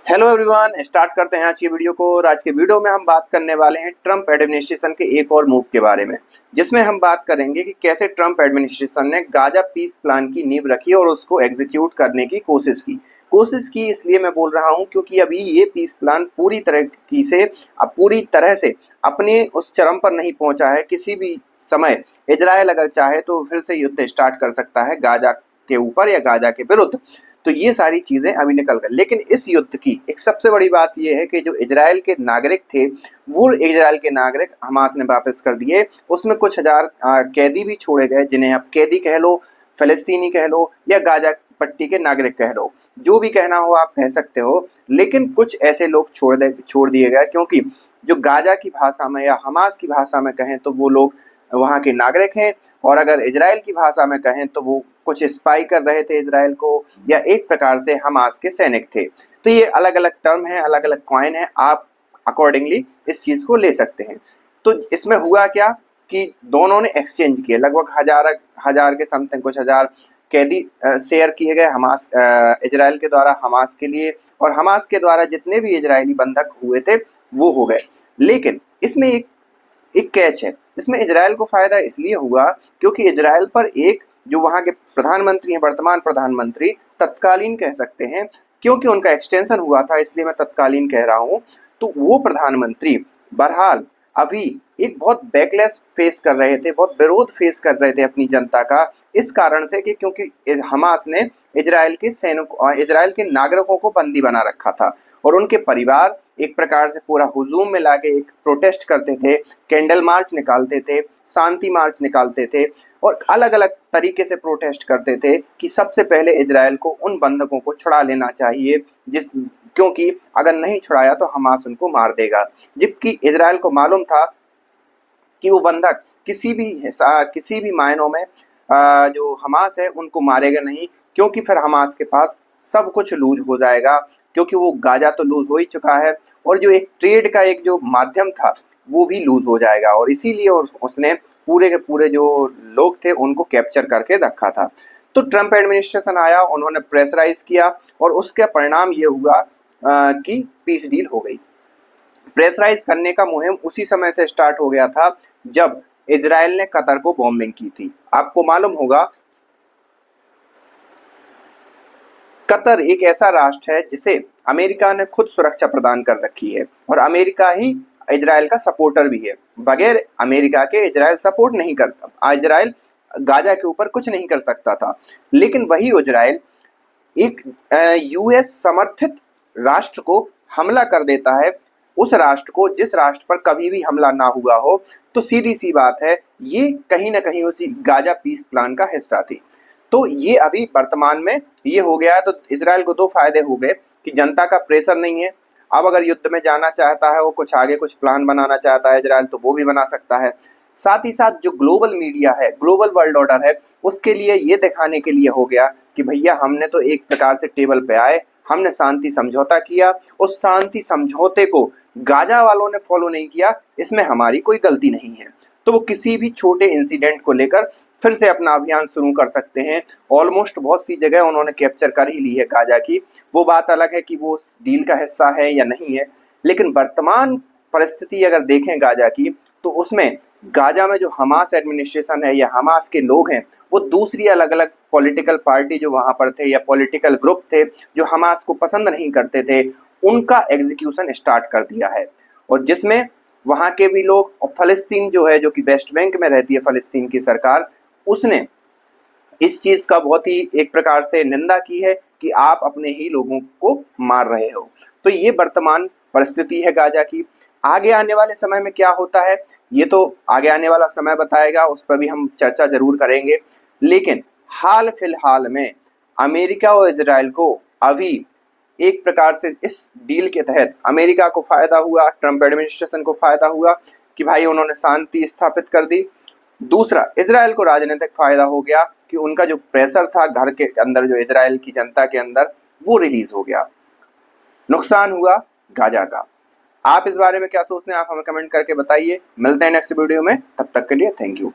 Hello everyone, start करते हैं आज की वीडियो को। और आज के वीडियो में हम बात करने वाले हैं ट्रम्प एडमिनिस्ट्रेशन के एक और मूव के बारे में, जिसमें हम बात करेंगे कि कैसे ट्रम्प एडमिनिस्ट्रेशन ने गाजा पीस प्लान की नींव रखी और उसको एग्जीक्यूट करने की कोशिश की इसलिए मैं बोल रहा हूं क्योंकि अभी ये पीस प्लान पूरी तरह से अपने उस चरम पर नहीं पहुंचा है। किसी भी समय इजराइल अगर चाहे तो फिर से युद्ध स्टार्ट कर सकता है गाजा के ऊपर या गाजा के विरुद्ध। तो ये सारी चीजें अभी निकल गई, लेकिन इस युद्ध की एक सबसे बड़ी बात ये है कि जो इजराइल के नागरिक थे वो इजराइल के नागरिक हमास ने वापस कर दिए। उसमें कुछ हजार कैदी भी छोड़े गए, जिन्हें आप कैदी कह लो, फिलिस्तीनी कह लो या गाजा पट्टी के नागरिक कह लो, जो भी कहना हो आप कह सकते हो। लेकिन कुछ ऐसे लोग छोड़ दिए गए क्योंकि जो गाजा की भाषा में या हमास की भाषा में कहें तो वो लोग वहाँ के नागरिक हैं, और अगर इजराइल की भाषा में कहें तो वो कुछ स्पाई कर रहे थे इजराइल को, या एक प्रकार से हमास के सैनिक थे। तो ये अलग अलग टर्म है, अलग अलग कॉइन है, आप अकॉर्डिंगली इस चीज को ले सकते हैं। तो इसमें हुआ क्या कि दोनों ने एक्सचेंज किए, लगभग हजार के समथिंग कुछ हजार कैदी शेयर किए गए हमास इजराइल के द्वारा हमास के लिए, और हमास के द्वारा जितने भी इजरायली बंधक हुए थे वो हो गए। लेकिन इसमें एक कैच है, इसमें इजराइल को फायदा इसलिए हुआ क्योंकि इजराइल पर एक जो वहां के प्रधानमंत्री हैं, वर्तमान प्रधानमंत्री तत्कालीन कह सकते हैं क्योंकि उनका एक्सटेंशन हुआ था इसलिए मैं तत्कालीन कह रहा हूं। तो वो प्रधानमंत्री बहरहाल अभी एक बहुत बैकलैश फेस कर रहे थे, बहुत विरोध फेस कर रहे थे अपनी जनता का, इस कारण से कि क्योंकि हमास ने इजराइल के नागरिकों को बंदी बना रखा था, और उनके परिवार एक प्रकार से पूरा हुजूम में लाके एक प्रोटेस्ट करते थे, कैंडल मार्च निकालते थे, शांति मार्च निकालते थे, और अलग अलग तरीके से प्रोटेस्ट करते थे कि सबसे पहले इजराइल को उन बंधकों को छुड़ा लेना चाहिए, क्योंकि अगर नहीं छुड़ाया तो हमास उनको मार देगा। जबकि इजराइल को मालूम था कि वो बंधक किसी भी मायनों में जो हमास है उनको मारेगा नहीं, क्योंकि फिर हमास के पास सब कुछ लूज हो जाएगा, क्योंकि वो गाजा तो लूज हो ही चुका है और जो एक ट्रेड का एक जो माध्यम था वो भी लूज हो जाएगा, और इसीलिए उसने पूरे के पूरे जो लोग थे उनको कैप्चर करके रखा था। तो ट्रम्प एडमिनिस्ट्रेशन आया, उन्होंने प्रेशराइज किया और उसका परिणाम ये हुआ कि पीस डील हो गई। प्रेशराइज करने का मुहिम उसी समय से स्टार्ट हो गया था जब इजराइल ने कतर को बॉम्बिंग की थी। आपको मालूम होगा कतर एक ऐसा राष्ट्र है जिसे अमेरिका ने खुद सुरक्षा प्रदान कर रखी है, और अमेरिका ही इजराइल का सपोर्टर भी है। बगैर अमेरिका के इजराइल सपोर्ट नहीं करता, इजराइल गाजा के ऊपर कुछ नहीं कर सकता था। लेकिन वही इजराइल एक यूएस समर्थित राष्ट्र को हमला कर देता है, उस राष्ट्र को जिस राष्ट्र पर कभी भी हमला ना हुआ हो। तो सीधी सी बात है, ये कहीं ना कहीं उसी गाजा पीस प्लान का हिस्सा थी। तो ये अभी वर्तमान में ये हो गया है। तो इजराइल को दो फायदे हो गए कि जनता का प्रेशर नहीं है, अब अगर युद्ध में जाना चाहता है, वो कुछ आगे कुछ प्लान बनाना चाहता है इजराइल, तो वो भी बना सकता है। साथ ही साथ जो ग्लोबल मीडिया है, ग्लोबल वर्ल्ड ऑर्डर है, उसके लिए ये दिखाने के लिए हो गया कि भैया हमने तो एक प्रकार से टेबल पे आए, हमने शांति समझौता किया, उस शांति समझौते को गाजा वालों ने फॉलो नहीं किया, इसमें हमारी कोई गलती नहीं है। तो वो किसी भी छोटे इंसिडेंट को लेकर फिर से अपना अभियान शुरू कर सकते हैं। ऑलमोस्ट बहुत सी जगह उन्होंने कैप्चर कर ही ली है गाजा की। वो बात अलग है कि वो उस डील का हिस्सा है या नहीं है, लेकिन वर्तमान परिस्थिति अगर देखें गाजा की, तो उसमें गाजा में जो हमास एडमिनिस्ट्रेशन है या हमास के लोग हैं, वो दूसरी अलग अलग पॉलिटिकल पार्टी जो वहां पर थे या पॉलिटिकल ग्रुप थे जो हमास को पसंद नहीं करते थे, उनका एग्जीक्यूशन स्टार्ट कर दिया है। और जिसमें वहां के भी लोग, और फलस्तीन जो है, जो कि वेस्ट बैंक में रहती है फलस्तीन की सरकार, उसने इस चीज का बहुत ही एक प्रकार से निंदा की है कि आप अपने ही लोगों को मार रहे हो। तो ये वर्तमान परिस्थिति है गाजा की। आगे आने वाले समय में क्या होता है ये तो आगे आने वाला समय बताएगा, उस पर भी हम चर्चा जरूर करेंगे। लेकिन हाल फिलहाल में अमेरिका और इजराइल को अभी एक प्रकार से इस डील के तहत अमेरिका को फायदा हुआ, ट्रम्प एडमिनिस्ट्रेशन को फायदा हुआ कि भाई उन्होंने शांति स्थापित कर दी। दूसरा, इजराइल को राजनीतिक फायदा हो गया कि उनका जो प्रेशर था घर के अंदर, जो इजराइल की जनता के अंदर, वो रिलीज हो गया। नुकसान हुआ गाजा का। आप इस बारे में क्या सोचते हैं, आप हमें कमेंट करके बताइए। मिलते हैं नेक्स्ट वीडियो में, तब तक के लिए थैंक यू।